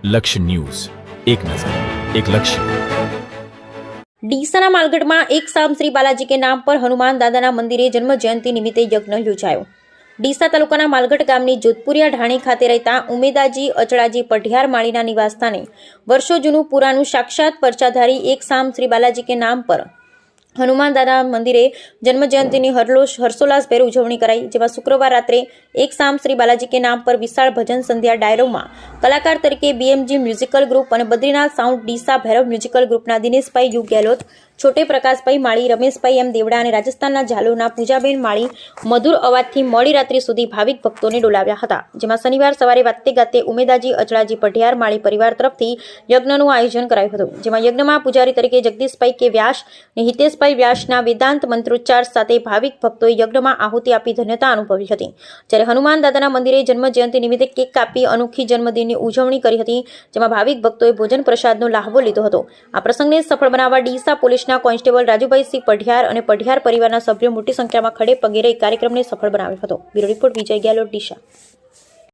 લક્ષ્ય ન્યૂઝ, એક નજર, એક લક્ષ્ય। ડીસાના માલગઢમાં એક સામ શ્રી બાલાજી के नाम पर हनुमान दादाના મંદિરે જન્મ જયંતિ નિમિત્તે યજ્ઞ યોજાયો। ડીસા તાલુકાના માલગઢ ગામની જોધપુરિયા ઢાણી ખાતે રહેતા ઉમેદાજી અચળાજી પઢિયાર માળીના નિવાસસ્થાને વર્ષો જૂનું પુરાનું સાક્ષાત પરચાધારી એક સામ શ્રી બાલાજી के नाम पर હનુમાન દાદા મંદિરે જન્મ જયંતિની હર્ષોલ્લાસભેર ઉજવણી કરાઈ, જેમાં શુક્રવાર રાત્રે એક સામ શ્રી બાલાજી કે નામ પર વિશાળ ભજન સંધ્યા ડાયરોમાં કલાકાર તરીકે બીએમજી મ્યુઝિકલ ગ્રુપ અને બદ્રીનાથ સાઉન્ડ ડીસા ભૈરવ મ્યુઝિકલ ગ્રુપના દિનેશભાઈ યુ ગેહલોત, છોટે પ્રકાશભાઈ માળી, રમેશભાઈ એમ દેવડા અને રાજસ્થાનના ઝાલોરના પૂજાબેન માળી મધુર અવાજથી મોડી રાત્રિ સુધી ભાવિક ભક્તોને ડોલાવ્યા હતા। જેમાં શનિવાર સવારે વાતે ગાતે ઉમેદાજી અચળાજી પઢિયાર માળી પરિવાર તરફથી યજ્ઞનું આયોજન કરાયું હતું, જેમાં યજ્ઞમાં પૂજારી તરીકે જગદીશભાઈ કે વ્યાસ અને હિતેશભાઈ વ્યાસના વેદાંત મંત્રોચ્ચાર સાથે ભાવિક ભક્તોએ યજ્ઞમાં આહુતિ આપી ધન્યતા અનુભવી હતી। જ્યારે હનુમાન દાદાના મંદિરે જન્મ જયંતિ નિમિત્તે કેક કાપી અનોખી જન્મદિનની ઉજવણી કરી હતી, જેમાં ભાવિક ભક્તોએ ભોજન પ્રસાદનો લાહવો લીધો હતો। આ પ્રસંગને સફળ બનાવવા ડીસા પોલીસના કોન્સ્ટેબલ રાજુભાઈ સિંહ પઢિયાર અને પઢિયાર પરિવારના સભ્યો મોટી સંખ્યામાં ખડે પગે રહી કાર્યક્રમને સફળ બનાવ્યો હતો। બ્યુરો રિપોર્ટ વિજય ગેહલોત, ડીસા।